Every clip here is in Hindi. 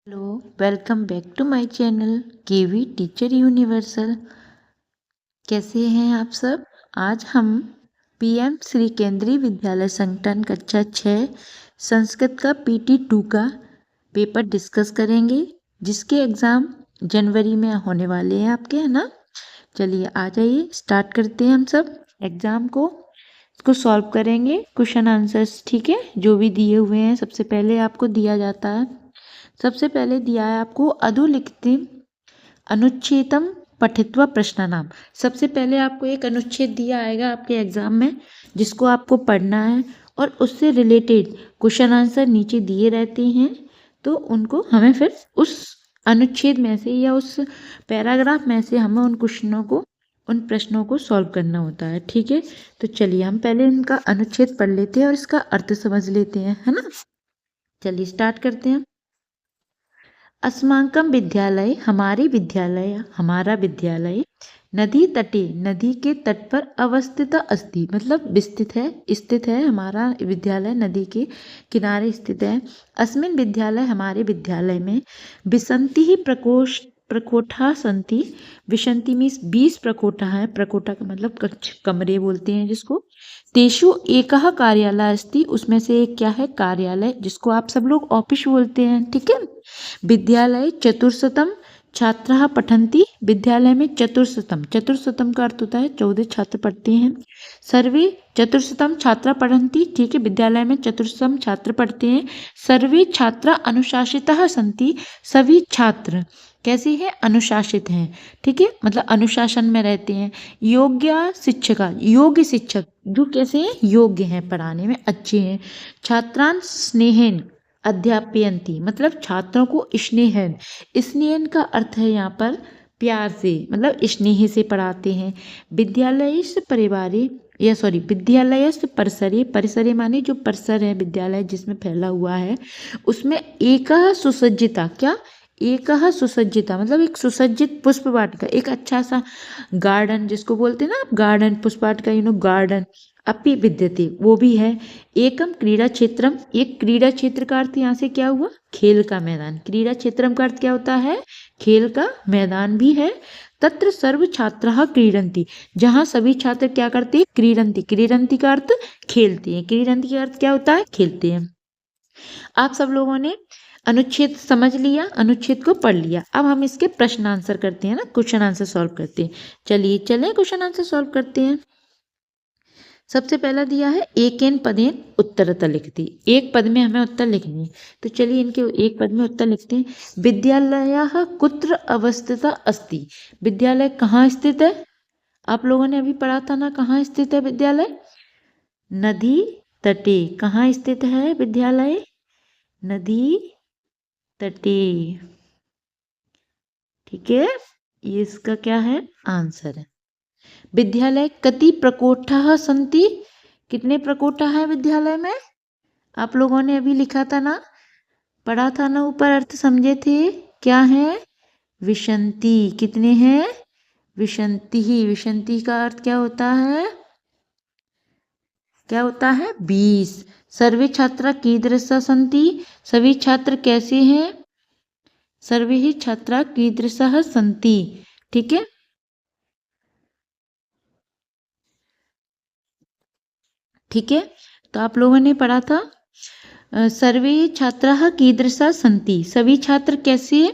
Hello, welcome back to my channel KV teacher universal. कैसे हैं आप सब? आज हम पीएम श्री केंद्रीय विद्यालय संगठन कक्षा 6 संस्कृत का PT 2 का पेपर डिस्कस करेंगे, जिसके एग्ज़ाम जनवरी में होने वाले हैं आपके, है ना। चलिए आ जाइए, स्टार्ट करते हैं हम सब एग्ज़ाम को। इसको सॉल्व करेंगे, क्वेश्चन आंसर्स, ठीक है, जो भी दिए हुए हैं। सबसे पहले आपको दिया जाता है, सबसे पहले दिया है आपको अधोलिखित अनुच्छेदम पठित्वा प्रश्नानाम। सबसे पहले आपको एक अनुच्छेद दिया आएगा आपके एग्जाम में, जिसको आपको पढ़ना है और उससे रिलेटेड क्वेश्चन आंसर नीचे दिए रहते हैं। तो उनको हमें फिर उस अनुच्छेद में से या उस पैराग्राफ में से हमें उन प्रश्नों को सॉल्व करना होता है, ठीक है। तो चलिए हम पहले इनका अनुच्छेद पढ़ लेते हैं और इसका अर्थ समझ लेते हैं, है ना। चलिए स्टार्ट करते हैं। अस्माकं विद्यालय, हमारा विद्यालय नदी तटे, नदी के तट पर अवस्थित अस्ति, मतलब स्थित है। हमारा विद्यालय नदी के किनारे स्थित है। अस्मिन् विद्यालय, हमारे विद्यालय में विसंति प्रकोष्ठा सन्ति। विसंति मीन्स 20 प्रकोष्ठा है। प्रकोष्ठा का मतलब कमरे बोलते हैं जिसको। तेषु एकः कार्यालय अस्ति, उसमें से एक क्या है? कार्यालय, जिसको आप सब लोग ऑफिस बोलते हैं, ठीक है। विद्यालय चतुर्शतम छात्राः पठन्ति, विद्यालय में चतुर्शतम का अर्थ होता है 14 छात्र पढ़ते हैं। सर्वे चतुर्शतम छात्रा पठन्ति, ठीक है, विद्यालय में चतुर्शतम छात्र पढ़ते हैं। सर्वे छात्रा अनुशासितः सन्ति, सभी छात्र कैसे हैं? अनुशासित हैं, ठीक है, मतलब अनुशासन में रहते हैं। योग्य शिक्षक, जो कैसे हैं? योग्य हैं, पढ़ाने में अच्छे हैं। छात्रान स्नेहेन अध्यापयन्ति, मतलब छात्रों को स्नेहन का अर्थ है यहाँ पर प्यार से, मतलब स्नेह से पढ़ाते हैं। विद्यालयस्य परिसरे माने जो परिसर है विद्यालय जिसमें फैला हुआ है, उसमें एकः सुसज्जिता, क्या? एकः सुसज्जिता मतलब एक सुसज्जित पुष्प वाटिका, एक अच्छा सा गार्डन, जिसको बोलते हैं ना आप गार्डन, पुष्प वाटिका, गार्डन अपि विद्यते, वो भी है। एकम क्रीड़ा क्षेत्रम, एक क्रीड़ा क्षेत्र का अर्थ यहाँ से क्या हुआ? खेल का मैदान। क्रीड़ा क्षेत्रम का अर्थ क्या होता है? खेल का मैदान भी है। तत्र सर्व छात्राः क्रीडन्ति, जहाँ सभी छात्र क्या करते हैं? क्रीडन्ति। क्रीडन्ति का अर्थ खेलते हैं। क्रीडन्ति का अर्थ क्या होता है? खेलते हैं। आप सब लोगों ने अनुच्छेद समझ लिया, अनुच्छेद को पढ़ लिया। अब हम इसके प्रश्न आंसर करते हैं ना, क्वेश्चन आंसर सॉल्व करते हैं। चलिए क्वेश्चन आंसर सॉल्व करते हैं। सबसे पहला दिया है एकेन पदेन उत्तरतः लिखती, एक पद में हमें उत्तर लिखनी है। तो चलिए इनके एक पद में उत्तर लिखते हैं। विद्यालयः कुत्र अवस्थितः अस्ति, विद्यालय कहाँ स्थित है? आप लोगों ने अभी पढ़ा था ना, कहाँ स्थित है विद्यालय? नदी तटे। कहाँ स्थित है विद्यालय? नदी तटे, ठीक है, ये इसका क्या है? आंसर है। विद्यालय कति प्रकोष्ठाः सन्ति, कितने प्रकोष्ठा है विद्यालय में? आप लोगों ने अभी लिखा था ना, पढ़ा था ना, ऊपर अर्थ समझे थे, क्या है? विसंति। कितने हैं? विसंति ही। विसंति का अर्थ क्या होता है? क्या होता है? 20। सर्वे छात्रा कीदृशः सन्ति, सभी छात्र कैसे हैं? सर्वे ही छात्रा कीदृशः सन्ति, ठीक है। ठीक है, तो आप लोगों ने पढ़ा था सर्वे छात्राः कीदृशः सन्ति, सभी छात्र कैसे?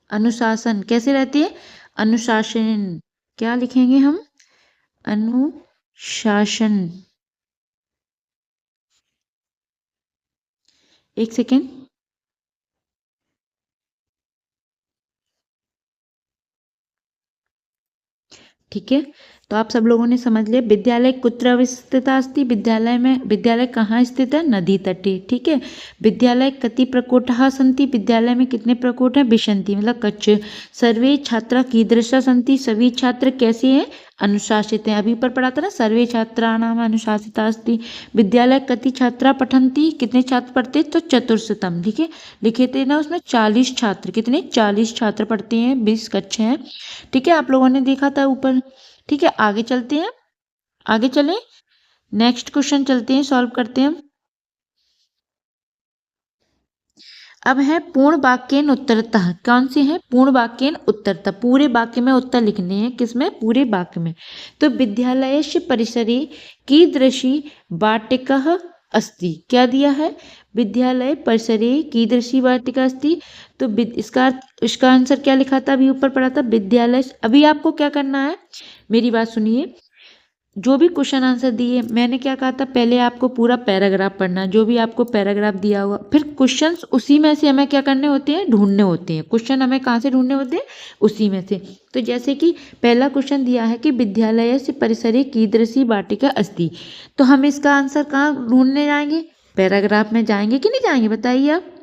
अनुशासन, कैसे रहते हैं? अनुशासन, क्या लिखेंगे हम? अनुशासन। एक सेकेंड। ठीक है, तो आप सब लोगों ने समझ लिया। विद्यालय कुत्र अवस्थित अस्ति, विद्यालय कहाँ स्थित है? नदी तटे, ठीक है। विद्यालय कति प्रकोष्ठाः सन्ति, विद्यालय में कितने प्रकोष्ठ हैं? विसंति मतलब कक्ष। सर्वे छात्रा कीदृशः सन्ति, सभी छात्र कैसे हैं? अनुशासित हैं। अभी पर पढ़ा था ना, सर्वे छात्राणाम अनुशासिता अस्ति। विद्यालय कति छात्रा पठन्ति, कितने छात्र पढ़ते? तो चतुर्शतम, ठीक है, लिखे थे ना उसमें 40 छात्र, कितने? 40 छात्र पढ़ते हैं, 20 कक्ष हैं, ठीक है, आप लोगों ने देखा था ऊपर। ठीक है, आगे चलते हैं, आगे चलें, नेक्स्ट क्वेश्चन चलते हैं, सॉल्व करते हैं। अब है पूर्ण वाक्येन उत्तरतः। कौन से हैं? पूर्ण वाक्येन उत्तरतः। पूरे वाक्य में उत्तर लिखने हैं। किसमें? पूरे वाक्य में। तो विद्यालयस्य परिसरे कीदृशी वाटिका अस्ति। क्या दिया है? विद्यालय परिसरे कीदृशी वाटिका अस्ति। तो इसका आंसर क्या लिखा था? अभी ऊपर पढ़ा था विद्यालय। अभी आपको क्या करना है, मेरी बात सुनिए। जो भी क्वेश्चन आंसर दिए, मैंने क्या कहा था, पहले आपको पूरा पैराग्राफ पढ़ना, जो भी आपको पैराग्राफ दिया हुआ, फिर क्वेश्चंस उसी में से हमें क्या करने होते हैं? ढूंढने होते हैं। क्वेश्चन हमें कहाँ से ढूंढने होते हैं? उसी में से। तो जैसे कि पहला क्वेश्चन दिया है कि विद्यालय से परिसरे कीदृशी वाटिका अस्ति, तो हम इसका आंसर कहाँ ढूंढने जाएंगे? पैराग्राफ में जाएंगे कि नहीं जाएंगे, बताइए आप।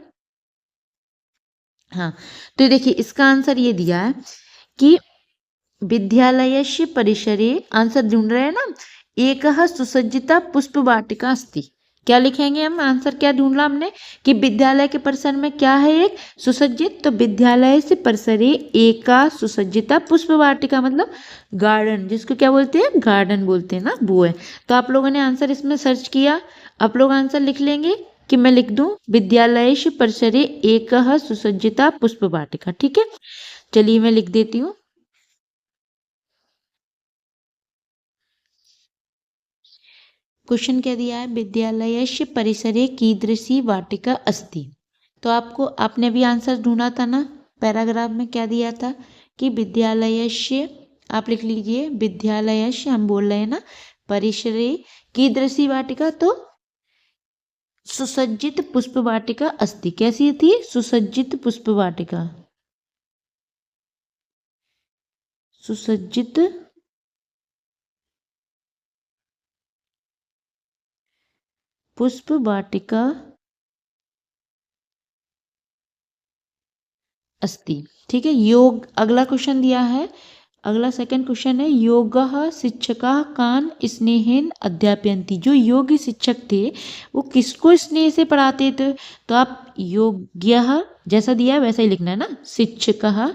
हाँ, तो देखिए इसका आंसर ये दिया है कि विद्यालयस्य परिसरे, आंसर ढूंढ रहे हैं ना, एकः सुसज्जिता पुष्पवाटिका अस्ति। क्या लिखेंगे हम? आंसर क्या ढूंढना हमने कि विद्यालय के परिसर में क्या है? एक सुसज्जित। तो विद्यालय से परिसरे एका सुसज्जिता पुष्पवाटिका, मतलब गार्डन, जिसको क्या बोलते हैं? गार्डन बोलते हैं ना, वो है। तो आप लोगों ने आंसर इसमें सर्च किया, आप लोग आंसर लिख लेंगे कि मैं लिख दूं विद्यालय से परिसरे एकः सुसज्जिता पुष्पवाटिका। ठीक है, चलिए मैं लिख देती हूँ। क्वेश्चन क्या दिया है? विद्यालयस्य परिसरे कीदृशी वाटिका अस्ति। तो आपने भी आंसर ढूंढा था ना, पैराग्राफ में क्या दिया था कि विद्यालयस्य, आप लिख लीजिए विद्यालयस्य, हम बोल रहे हैं ना, परिसरे कीदृशी वाटिका, तो सुसज्जित पुष्प वाटिका अस्ति। कैसी थी? सुसज्जित पुष्प वाटिका। सुसज्जित पुष्प वाटिका अस्ति। ठीक है, योग, अगला क्वेश्चन दिया है, अगला सेकंड क्वेश्चन है, योगः शिक्षकाः कान् स्नेहेन अध्यापयन्ति। जो योग शिक्षक थे वो किसको स्नेह से पढ़ाते थे? तो आप योग्यः जैसा दिया है वैसा ही लिखना है ना, शिक्षकः,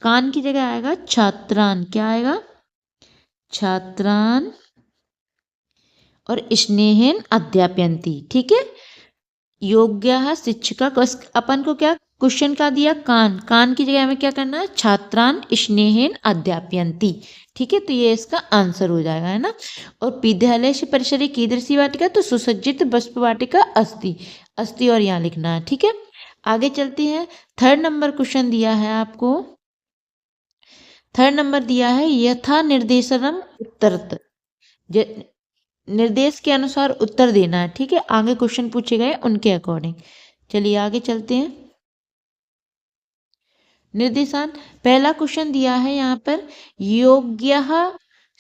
कान की जगह आएगा छात्रान। क्या आएगा? छात्रान, और स्नेहेन अध्यापयन्ति। ठीक है, योग्य शिक्षिका, अपन को क्या क्वेश्चन का दिया? कान, कान की जगह हमें क्या करना है? छात्रान स्नेहेन अध्यापयन्ति। ठीक है, तो ये इसका आंसर हो जाएगा, है ना। और विद्यालय से परिसरे कीदृशी वाटिका, तो सुसज्जित पुष्प वाटिका अस्ति। अस्ति और यहाँ लिखना है। ठीक है, आगे चलते हैं। थर्ड नंबर क्वेश्चन दिया है आपको, थर्ड नंबर दिया है यथा निर्देशनम उत्तरत। निर्देश के अनुसार उत्तर देना है। ठीक है, आगे क्वेश्चन पूछे गए उनके अकॉर्डिंग। चलिए आगे चलते हैं। निर्देशांक, पहला क्वेश्चन दिया है यहाँ पर, योग्यः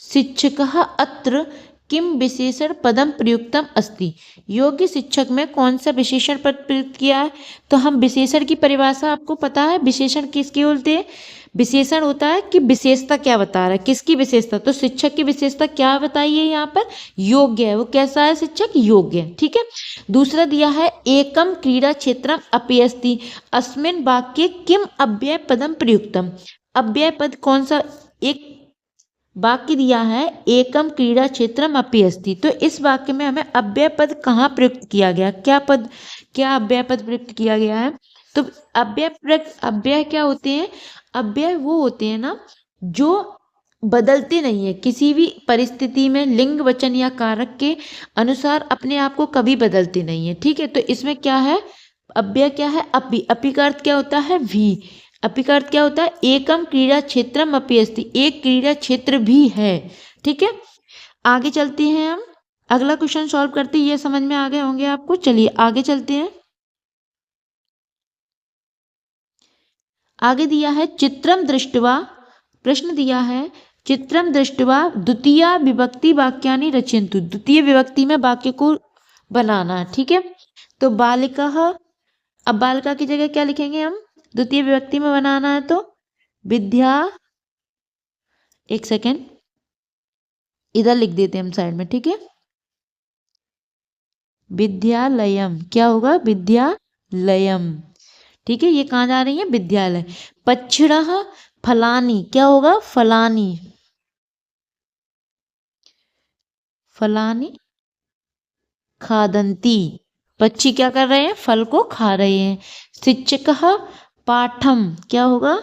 शिक्षकः अत्र किम विशेषण पदम प्रयुक्तम अस्ति। योग्य शिक्षक में कौन सा विशेषण पद प्रयुक्त किया है? तो हम विशेषण की परिभाषा आपको पता है, विशेषण किसके बोलते हैं? विशेषण होता है कि विशेषता क्या बता रहा है, किसकी विशेषता? तो शिक्षक की विशेषता क्या बताइए यहाँ पर? योग्य है। वो कैसा है शिक्षक? योग्य है। ठीक है, दूसरा दिया है एकम क्रीड़ा क्षेत्रम अपि अस्ति, अस्मिन् वाक्ये किम अव्यय पदम प्रयुक्तम। अव्यय पद कौन सा? एक वाक्य दिया है एकम क्रीड़ा क्षेत्रम अपि अस्ति, तो इस वाक्य में हमें अव्यय पद कहाँ प्रयुक्त किया गया? क्या पद, क्या अव्यय पद प्रयुक्त किया गया है? तो अव्यय क्या होते हैं? अव्यय वो होते हैं ना जो बदलते नहीं है किसी भी परिस्थिति में, लिंग वचन या कारक के अनुसार अपने आप को कभी बदलते नहीं है। ठीक है, तो इसमें क्या है? अव्यय क्या है? अपि। अपि का अर्थ क्या होता है? भी। अपि का अर्थ क्या होता है? एकम क्रीड़ा क्षेत्रम अपि अस्ति, एक क्रीड़ा क्षेत्र भी है। ठीक है, आगे चलते हैं हम, अगला क्वेश्चन सॉल्व करते हैं। ये समझ में आ गए होंगे आपको। चलिए आगे चलते हैं। आगे दिया है चित्रम दृष्ट्वा, प्रश्न दिया है चित्रम दृष्ट्वा द्वितीया विभक्ति वाक्यानि रचयन्तु। द्वितीय विभक्ति में वाक्य को बनाना है। ठीक है, तो बालिका, अब बालिका की जगह क्या लिखेंगे हम? द्वितीय विभक्ति में बनाना है तो विद्या, एक सेकेंड इधर लिख देते हैं हम साइड में। ठीक है, विद्यालयम, क्या होगा? विद्यालयम। ठीक है, ये कहाँ जा रही है? विद्यालय। पक्षिणः फलानी, क्या होगा? फलानी, फलानी खादन्ति। पक्षी क्या कर रहे हैं? फल को खा रहे हैं। शिक्षकः पाठम, क्या होगा?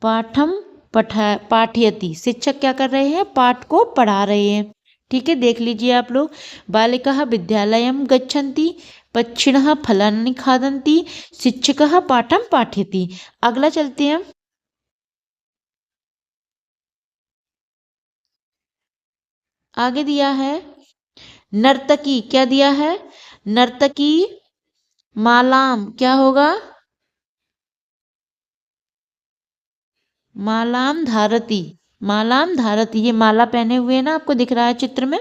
पाठम पाठयति। शिक्षक क्या कर रहे हैं? पाठ को पढ़ा रहे हैं। ठीक है, देख लीजिए आप लोग। बालिकाः विद्यालयं गच्छन्ति, पक्षिणः फलानि खादन्ति, शिक्षकः पाठं पाठयति। अगला चलते हैं। आगे दिया है नर्तकी, क्या दिया है? नर्तकी मालाम, क्या होगा? मालाम धारती, मालाम धारती। ये माला पहने हुए ना, आपको दिख रहा है चित्र में।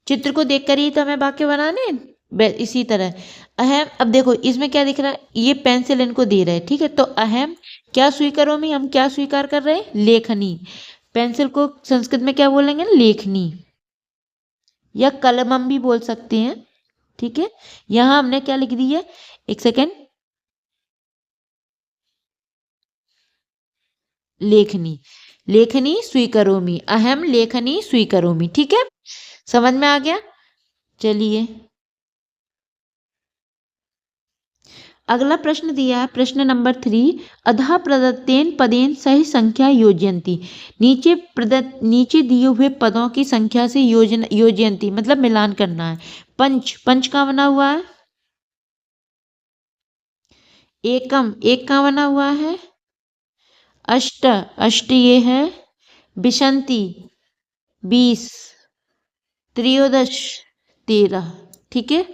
चित्र को देखकर ही तो हमें वाक्य बनाने हैं। इसी तरह अहम, अब देखो इसमें क्या दिख रहा है? ये पेंसिल इनको दे रहे हैं, ठीक है। तो अहम क्या स्वीकारोमि, हम क्या स्वीकार कर रहे हैं? लेखनी। पेंसिल को संस्कृत में क्या बोलेंगे? लेखनी, या कलमम भी बोल सकते हैं। ठीक है, यहां हमने क्या लिख दी है? एक सेकेंड, लेखनी। लेखनी स्वीकरोमि, अहम लेखनी स्वीकरोमि। ठीक है, समझ में आ गया? चलिए अगला प्रश्न दिया है, प्रश्न नंबर 3। अधः प्रदत्तेन पदेन सही संख्या योजयन्ति। नीचे दिए हुए पदों की संख्या से योजयन्ति मतलब मिलान करना है। पंच, पंच का बना हुआ है। एकम, एक का बना हुआ है। अष्ट, अष्ट ये है। विशंति 20, त्रयोदश 13। ठीक है,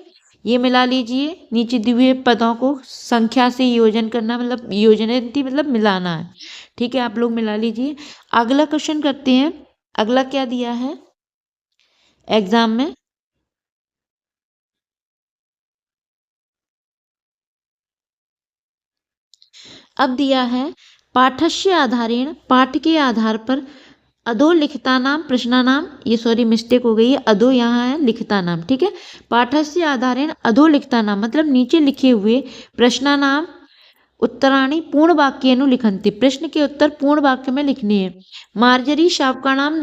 ये मिला लीजिए। नीचे दिए हुए पदों को संख्या से योजन करना मतलब योजनती मतलब मिलाना है। ठीक है, आप लोग मिला लीजिए। अगला क्वेश्चन करते हैं। अगला क्या दिया है एग्जाम में? अब दिया है पाठस्य आधारेण, पाठ के आधार पर अधो लिखता नाम प्रश्ना नाम, ये सॉरी मिस्टेक हो गई है, अधो यहाँ है लिखता नाम। ठीक है, पाठस्य आधारेण अधो लिखता नाम मतलब नीचे लिखे हुए प्रश्ना नाम उत्तराणी पूर्ण वाक्येनु लिखन्ति। प्रश्न के उत्तर पूर्ण वाक्य में लिखने हैं। मार्जरी शावकाणाम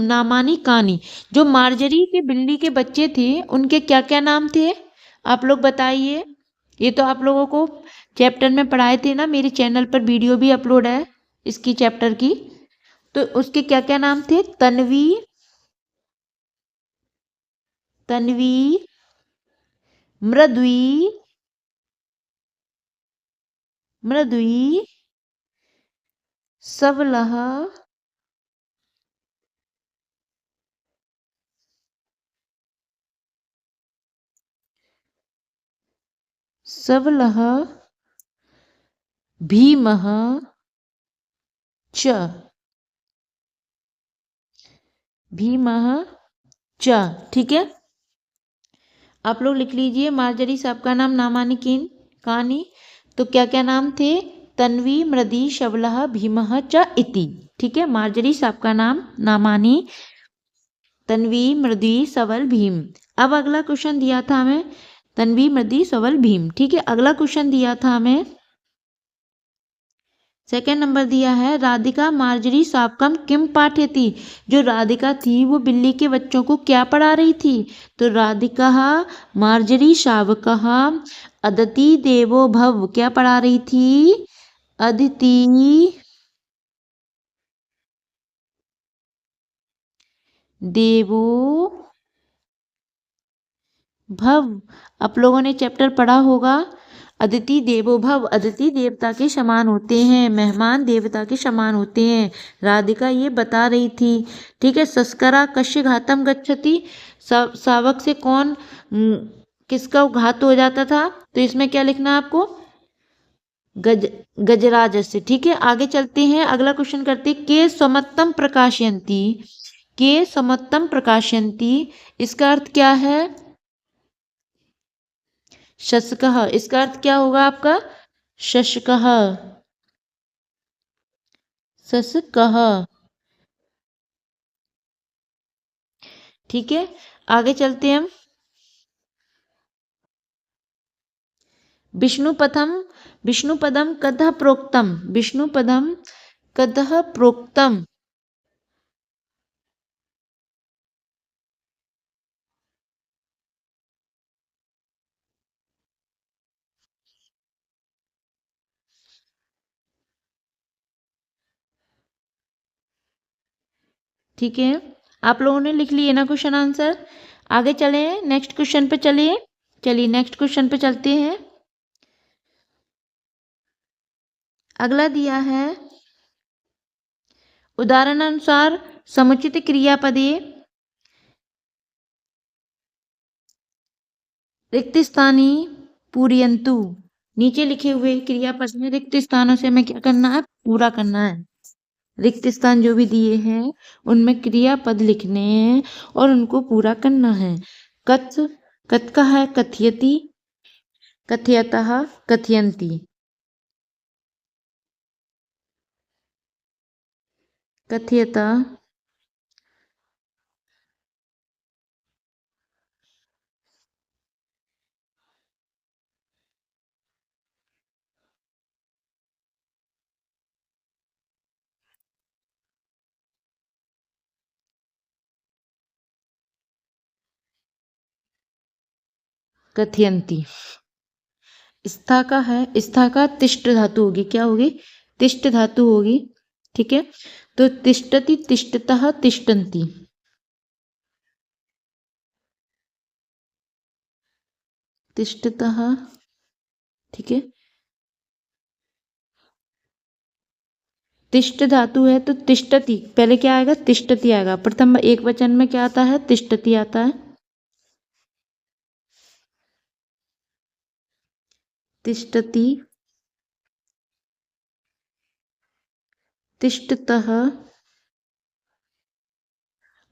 नामानी कानी। जो मार्जरी के बिल्ली के बच्चे थे उनके क्या क्या नाम थे? आप लोग बताइए। ये तो आप लोगों को चैप्टर में पढ़ाए थे ना, मेरे चैनल पर वीडियो भी अपलोड है इसकी चैप्टर की। तो उसके क्या क्या नाम थे? तन्वी, तन्वी, मृद्वी, मृद्वी, सबलह, सबलह, भीमः च, भीमः च। ठीक है, आप लोग लिख लीजिए। मार्जरी साहब का नाम नामानी किन कहानी, तो क्या क्या नाम थे? तन्वी, मृदी, शबलह, भीमः च इति। ठीक है, मार्जरी साहब का नाम नामानी, तन्वी, मृदी, सबल, भीम। अब अगला क्वेश्चन दिया था हमें तन्वी, मृदी, सबल, भीम। ठीक है, अगला क्वेश्चन दिया था हमें सेकेंड नंबर दिया है राधिका मार्जरी सावकम किम पाठयति। जो राधिका थी वो बिल्ली के बच्चों को क्या पढ़ा रही थी? तो राधिका मार्जरी शावकः अदिति देवो भव, क्या पढ़ा रही थी? अदिति देवो भव। आप लोगों ने चैप्टर पढ़ा होगा। अदिति देवो भव, अदिति देवता के समान होते हैं, मेहमान देवता के समान होते हैं, राधिका ये बता रही थी। ठीक है, सस्करा कश्य घातम गच्छति। शावक से कौन किसका घात हो जाता था? तो इसमें क्या लिखना है आपको? गज गजराज से। ठीक है, आगे चलते हैं। अगला क्वेश्चन करते हैं। के समत्तम प्रकाशयंती, के समत्तम प्रकाशयंती इसका अर्थ क्या है? शशकः, इसका अर्थ क्या होगा आपका? शशकः, शशकः। ठीक है, आगे चलते हैं हम। विष्णुपथम, विष्णुपदम कतः प्रोक्तम, विष्णुपदम कतः प्रोक्तम। ठीक है, आप लोगों ने लिख लिए ना क्वेश्चन आंसर। आगे चले, नेक्स्ट क्वेश्चन पे चलिए। चलिए नेक्स्ट क्वेश्चन पे चलते हैं। अगला दिया है, उदाहरणानुसार समुचित क्रियापदे रिक्त स्थानी पूरयन्तु। नीचे लिखे हुए क्रियापद में रिक्त स्थानों से हमें क्या करना है, पूरा करना है। रिक्त स्थान जो भी दिए हैं उनमें क्रियापद लिखने हैं और उनको पूरा करना है। कथ, कथ का है कथयति, कथयतः, कथयन्ति। कथयता, कथयन्ति। स्था का है, स्था का तिष्ठ धातु होगी, क्या होगी, तिष्ठ धातु होगी। ठीक है, तो तिष्ठति, तिष्ठतः, तिष्ठन्ति। तिष्ठतः, ठीक है, तिष्ठ धातु है तो तिष्ठति, पहले क्या आएगा, तिष्ठति आएगा। प्रथम एक वचन में क्या आता है, तिष्ठति आता है। तिष्ठति, तिष्ठतः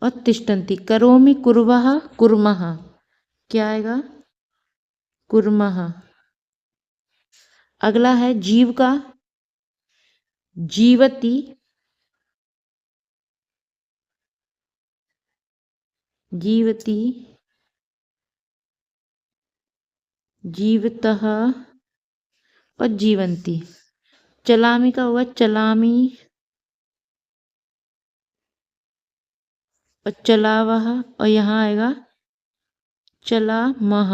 और तिष्ठन्ति। करोमि, कुर्वः, कुर्मः, क्या आएगा, कुर्मः। अगला है जीव का, जीवति, जीवति, जीवतः और जीवन्ति। चलामी का हुआ चलामी और चलावह, और यहाँ आएगा चलामः।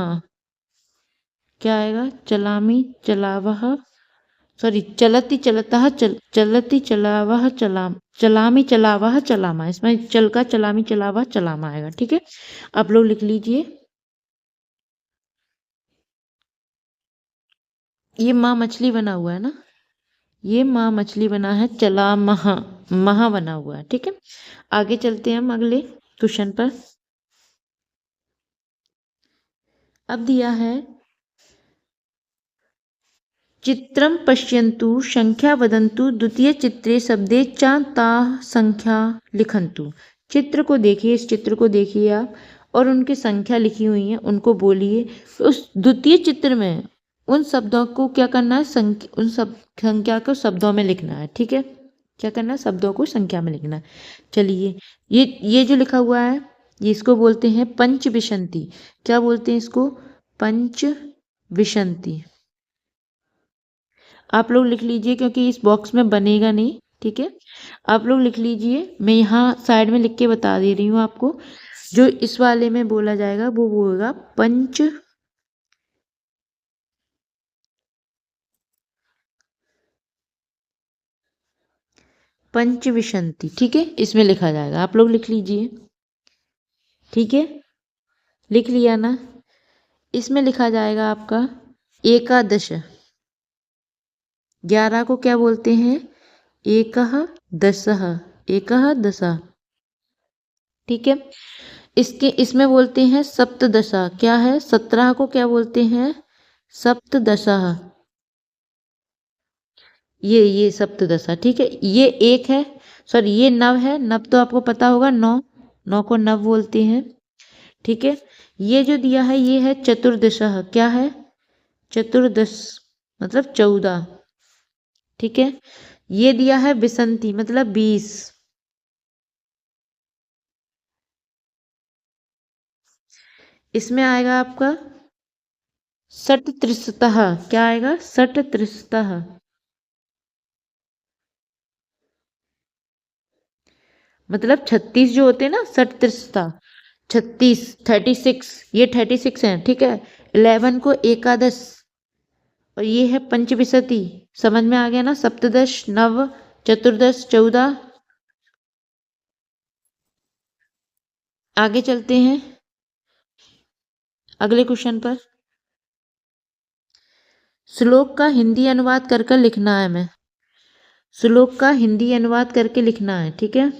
क्या आएगा, चलामी, चलावह, सॉरी चलति, चलतः, चलति, चलावह, चलामी, चलावह, चलामा। इसमें चल का चलामी, चलावह, चलामा आएगा। ठीक है, आप लोग लिख लीजिए। ये माँ मछली बना हुआ है ना, ये माँ मछली बना है, चला महा, महा बना हुआ है। ठीक है, आगे चलते हैं हम अगले क्वेश्चन पर। अब दिया है, चित्रं पश्यन्तु संख्या वदन्तु द्वितीय चित्रे शब्दे च ता संख्या लिखन्तु। चित्र को देखिए, इस चित्र को देखिए आप, और उनकी संख्या लिखी हुई है उनको बोलिए। उस द्वितीय चित्र में उन शब्दों को क्या करना है, उन सब संख्या को शब्दों में लिखना है। ठीक है, क्या करना है, शब्दों को संख्या में लिखना है। चलिए, ये जो लिखा हुआ है ये इसको बोलते हैं पंचविंशति। क्या बोलते हैं इसको, पंचविंशति। आप लोग लिख लीजिए क्योंकि इस बॉक्स में बनेगा नहीं। ठीक है, आप लोग लिख लीजिए, मैं यहाँ साइड में लिख के बता दे रही हूँ आपको। जो इस वाले में बोला जाएगा वो होगा पंचविंशति। ठीक है, इसमें लिखा जाएगा, आप लोग लिख लीजिए। ठीक है, लिख लिया ना, इसमें लिखा जाएगा आपका एकादश। 11 को क्या बोलते हैं, एकः दशः, एकः दशः। ठीक है, इसमें बोलते हैं सप्तदशा, क्या है, 17 को क्या बोलते हैं, सप्तदशः। ये सप्तदशा। ठीक है, ये एक है, सॉरी ये नव है, नव तो आपको पता होगा, नौ, नौ को नव बोलते हैं। ठीक है, ये जो दिया है ये है चतुर्दशः, क्या है, चतुर्दश मतलब 14। ठीक है, ये दिया है विसंति मतलब 20। इसमें आएगा आपका षट्त्रिशतः, क्या आएगा, षट्त्रिशतः। मतलब 36 जो होते हैं ना, षट्त्रिशतः, 36, 36, ये 36 है। ठीक है, 11 को एकादश और ये है पंचविंशति। समझ में आ गया ना, सप्तदश, नव, चतुर्दश, 14। आगे चलते हैं अगले क्वेश्चन पर। श्लोक का हिंदी अनुवाद कर कर लिखना है हमें। श्लोक का हिंदी अनुवाद करके लिखना है, ठीक है।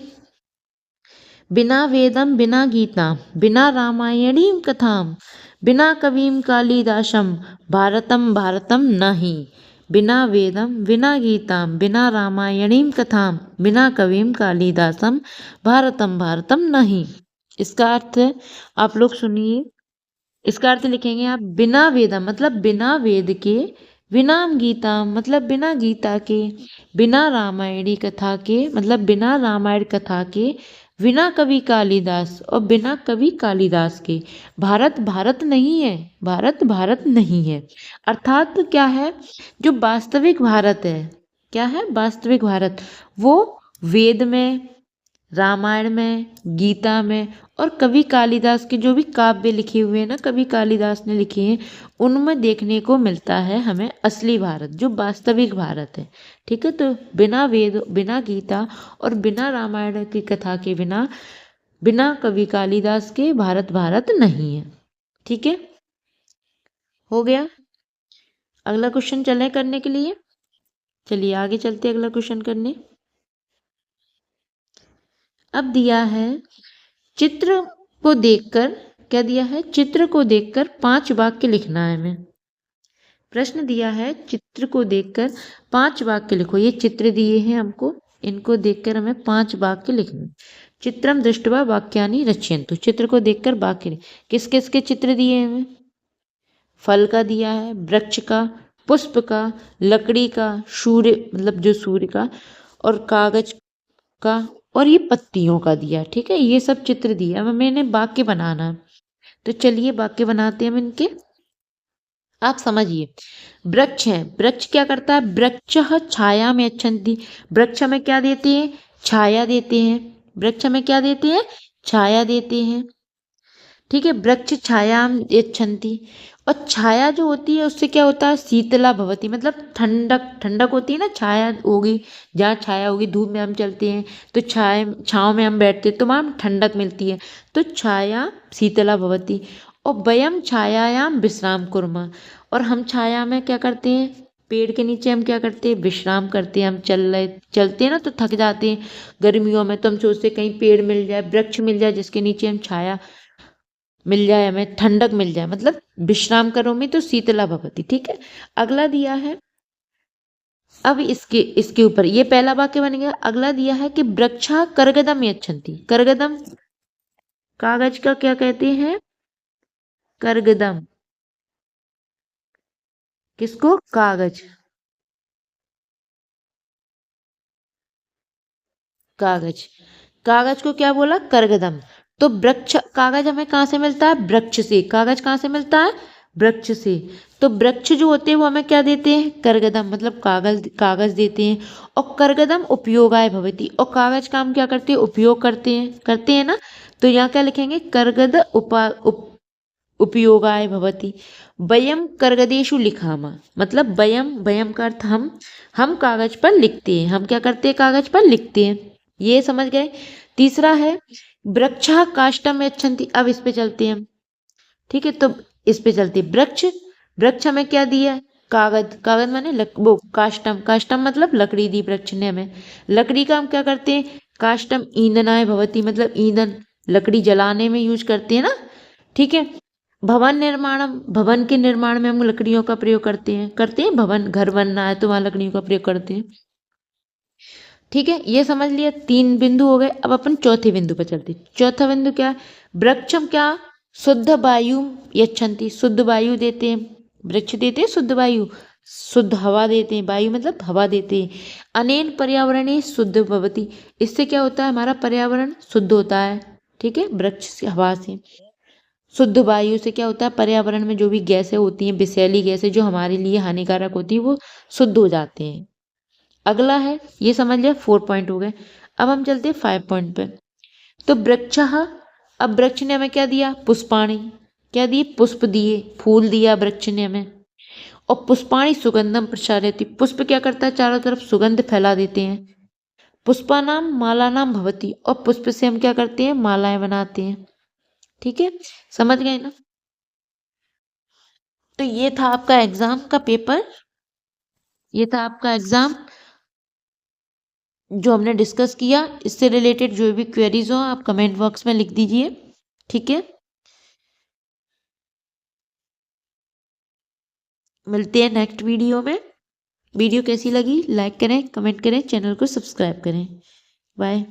बिना वेदम बिना गीता बिना रामायणी कथाम बिना कविम कालिदासम भारतम भारतम नहीं। बिना वेदम बिना गीताम बिना रामायणीम कथाम बिना कविम कालिदासम भारतम भारतम नहीं। इसका अर्थ आप लोग सुनिए। इसका अर्थ लिखेंगे आप, बिना वेदम मतलब बिना वेद के, बिना गीता मतलब बिना गीता के, बिना रामायणी कथा के मतलब बिना रामायण कथा के, बिना कवि कालिदास और बिना कवि कालिदास के भारत भारत नहीं है। भारत भारत नहीं है अर्थात क्या है, जो वास्तविक भारत है, क्या है वास्तविक भारत, वो वेद में, रामायण में, गीता में और कवि कालिदास के जो भी काव्य लिखे हुए हैं ना, कवि कालिदास ने लिखे हैं, उनमें देखने को मिलता है हमें असली भारत, जो वास्तविक भारत है। ठीक है, तो बिना वेद बिना गीता और बिना रामायण की कथा के बिना, बिना कवि कालिदास के भारत भारत नहीं है। ठीक है, हो गया। अगला क्वेश्चन चले करने के लिए, चलिए आगे चलते अगला क्वेश्चन करने। अब दिया है चित्र को देखकर, क्या दिया है, चित्र को देखकर 5 वाक्य लिखना है हमें। प्रश्न दिया है चित्र को देखकर 5 वाक्य लिखो। ये चित्र दिए हैं हमको, इनको देखकर हमें 5 वाक्य लिखने। चित्रम दृष्ट्वा वाक्यानि रचयन्तु। चित्र को देखकर वाक्य, किस किस के चित्र दिए हैं हमें, फल का दिया है, वृक्ष का, पुष्प का, लकड़ी का, सूर्य मतलब जो सूर्य का, और कागज का, और ये पत्तियों का दिया। ठीक है, ये सब चित्र दिया। अब मैंने वाक्य बनाना है, तो चलिए वाक्य बनाते हैं हम इनके। आप समझिए, वृक्ष है, वृक्ष क्या करता है, वृक्ष छाया में अच्छन्ति। वृक्ष में क्या देते हैं, छाया देते हैं। वृक्ष में क्या देते हैं, छाया देते हैं। ठीक है, वृक्ष छाया यच्छन्ति। और छाया जो होती है उससे क्या होता है, शीतला भवती मतलब ठंडक, ठंडक होती है ना, छाया होगी, जहाँ छाया होगी, धूप में हम चलते हैं तो छाँव में हम बैठते हैं तो वहाँ ठंडक मिलती है, तो छाया शीतला भवती। और वयम छायायाम विश्राम कुर्मः, और हम छाया में क्या करते हैं, पेड़ के नीचे हम क्या करते हैं, विश्राम करते हैं। हम चलते हैं ना तो थक जाते हैं गर्मियों में, तो हम सोचते हैं कहीं पेड़ मिल जाए, वृक्ष मिल जाए जिसके नीचे हम छाया मिल जाए, हमें ठंडक मिल जाए, मतलब विश्राम करोमि तो शीतला भवती। ठीक है, अगला दिया है, अब इसके ऊपर ये पहला वाक्य बन गया। अगला दिया है कि वृक्षा करगदम यच्छन्ति। करगदम कागज का क्या कहते हैं, करगदम। किसको, कागज, कागज, कागज को क्या बोला, करगदम। तो वृक्ष, कागज हमें कहाँ से मिलता है, वृक्ष से। कागज कहाँ से मिलता है, वृक्ष से। तो वृक्ष जो होते हैं वो हमें क्या देते हैं, करगदम मतलब कागज, कागज देते हैं। और करगदम उपयोगाय भवति, और कागज का हम क्या करते हैं, उपयोग करते हैं ना। तो यहाँ क्या लिखेंगे, करगद उपयोगाय भवति। वयम करगदेशु लिखामा मतलब वयम, वयम का अर्थ हम कागज पर लिखते हैं। हम क्या करते हैं, कागज पर लिखते हैं। ये समझ गए। तीसरा है वृक्षा काष्ठम यच्छन्ति। अब इस पे चलते हैं हम। ठीक है, तो इस पे चलते हैं। वृक्ष, वृक्ष हमें क्या दिया, कागज, कागज माने वो काष्टम, काष्टम मतलब लकड़ी दी वृक्ष ने हमें। लकड़ी का हम क्या करते हैं, काष्टम ईंधनाय भवति मतलब ईंधन, लकड़ी जलाने में यूज करते हैं ना। ठीक है, भवन निर्माणम, भवन के निर्माण में हम लकड़ियों का प्रयोग करते हैं। भवन, घर बनना है तो वहां लकड़ियों का प्रयोग करते हैं। ठीक है, ये समझ लिया, 3 बिंदु हो गए। अब अपन चौथे बिंदु पर चलते। चौथा बिंदु क्या, वृक्षम क्या, शुद्ध वायु यच्छन्ति। शुद्ध वायु देते हैं, वृक्ष देते हैं शुद्ध वायु, शुद्ध हवा देते हैं। वायु मतलब हवा देते हैं। अनेन पर्यावरणे शुद्ध भवति, इससे क्या होता है, हमारा पर्यावरण शुद्ध होता है। ठीक है, वृक्ष से, हवा से। शुद्ध वायु से क्या होता है, पर्यावरण में जो भी गैसें होती हैं, विषैली गैसें जो हमारे लिए हानिकारक होती है, वो शुद्ध हो जाते हैं। अगला है, ये समझ लिया, 4 पॉइंट हो गए। अब हम चलते हैं 5 पॉइंट पे। तो वृक्ष, अब वृक्ष ने हमें क्या दिया, पुष्पाणि, क्या दिए, पुष्प दिए, फूल दिया वृक्ष ने हमें। और पुष्पाणि सुगंधम प्रसारयति, पुष्प क्या करता है, चारों तरफ सुगंध फैला देते हैं। पुष्पानाम मालानाम भवति, और पुष्प से हम क्या करते हैं, मालाएं बनाते हैं। ठीक है, समझ गए ना? तो ये था आपका एग्जाम का पेपर, ये था आपका एग्जाम जो हमने डिस्कस किया। इससे रिलेटेड जो भी क्वेरीज हो आप कमेंट बॉक्स में लिख दीजिए, ठीक है। मिलते हैं नेक्स्ट वीडियो में। वीडियो कैसी लगी लाइक करें, कमेंट करें, चैनल को सब्सक्राइब करें। बाय।